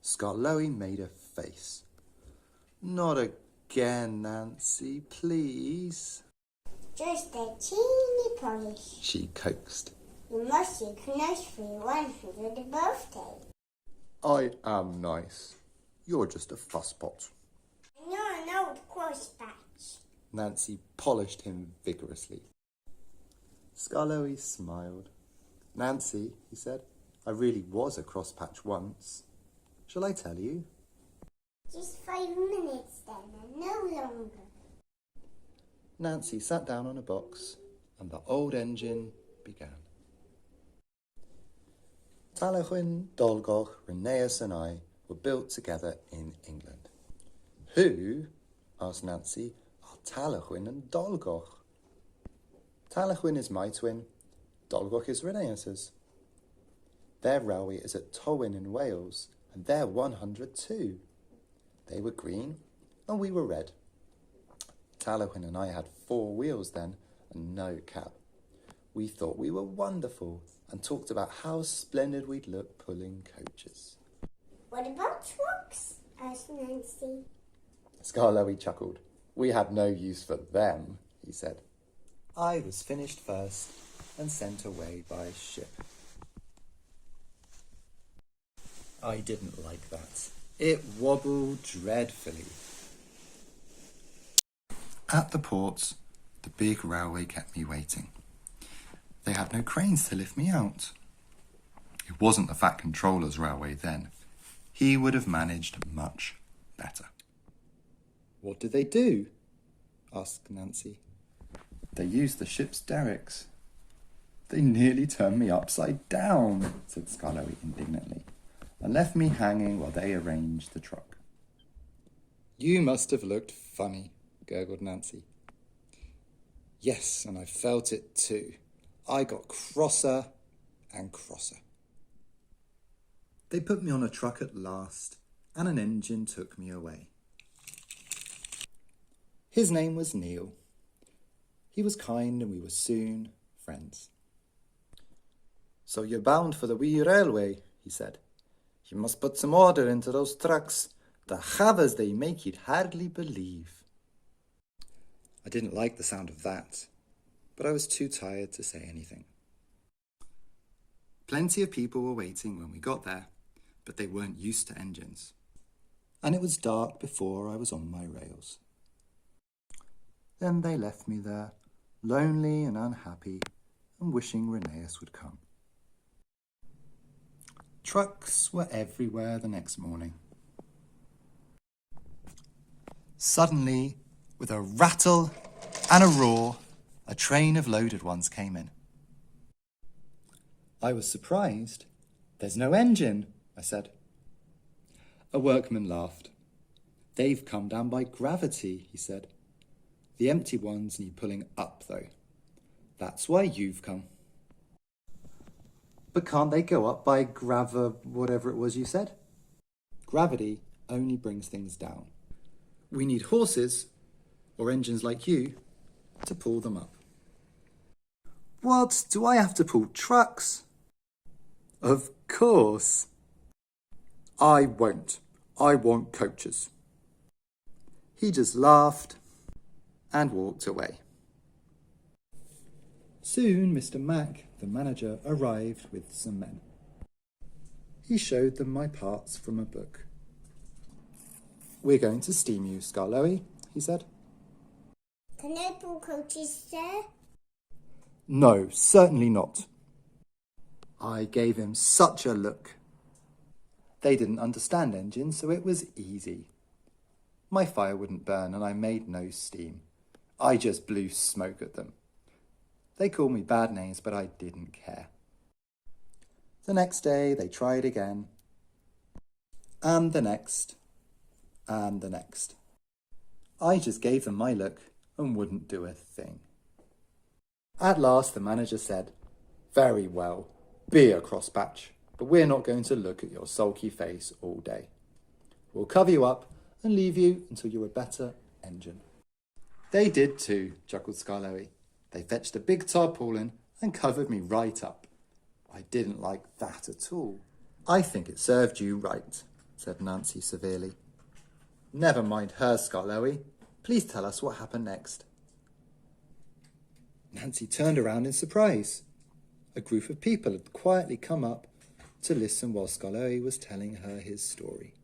Skarloey made a face. Not again, Nancy, please. Just a teeny polish. She coaxed. You must be nice for your 100th birthday. I am nice. You're just a fusspot. And you're an old crosspatch. Nancy polished him vigorously. Skarloey smiled. Nancy, he said, I really was a crosspatch once. Shall I tell you? Just 5 minutes then, and no longer. Nancy sat down on a box, and the old engine began. Talachwyn, Dolgoch, Rheneas and I were built together in England. Who, asked Nancy, are Talachwyn and Dolgoch? Talachwyn is my twin, Dolgoch is Rheneas's. Their railway is at Tywyn in Wales, and they're 100 too. They were green, and we were red. Talachwyn and I had 4 wheels then, and no cab. We thought we were wonderful, and talked about how splendid we'd look pulling coaches. What about trucks? Asked Nancy. Skarloey chuckled. We had no use for them, he said. I was finished first and sent away by ship. I didn't like that. It wobbled dreadfully. At the ports, the big railway kept me waiting. They had no cranes to lift me out. It wasn't the Fat Controller's railway then. He would have managed much better. What did they do? Asked Nancy. They used the ship's derricks. They nearly turned me upside down, said Skarloey indignantly, and left me hanging while they arranged the truck. You must have looked funny, gurgled Nancy. Yes, and I felt it too. I got crosser and crosser. They put me on a truck at last, and an engine took me away. His name was Neil. He was kind, and we were soon friends. So you're bound for the wee railway, he said. You must put some order into those trucks. The havers they make you'd hardly believe. I didn't like the sound of that, but I was too tired to say anything. Plenty of people were waiting when we got there, but they weren't used to engines. And it was dark before I was on my rails. Then they left me there, lonely and unhappy, and wishing Rheneas would come. Trucks were everywhere the next morning. Suddenly, with a rattle and a roar, a train of loaded ones came in. I was surprised. There's no engine, I said. A workman laughed. They've come down by gravity, he said. The empty ones need pulling up, though. That's why you've come. But can't they go up by whatever it was you said? Gravity only brings things down. We need horses, or engines like you, to pull them up. What? Do I have to pull trucks? Of course. I won't. I want coaches. He just laughed and walked away. Soon Mr. Mac, the manager, arrived with some men. He showed them my parts from a book. We're going to steam you, Skarloey, he said. Can I pull coaches, sir? No, certainly not. I gave him such a look. They didn't understand engines, so it was easy. My fire wouldn't burn and I made no steam. I just blew smoke at them. They called me bad names, but I didn't care. The next day they tried again, and the next, and the next. I just gave them my look and wouldn't do a thing. At last the manager said, "Very well, be a crosspatch, but we're not going to look at your sulky face all day. We'll cover you up and leave you until you're a better engine." They did too, chuckled Skarloey. They fetched a big tarpaulin and covered me right up. I didn't like that at all. I think it served you right. said Nancy severely. Never mind her, Skarloey. Please tell us what happened next. Nancy turned around in surprise. A group of people had quietly come up to listen while Skarloey was telling her his story.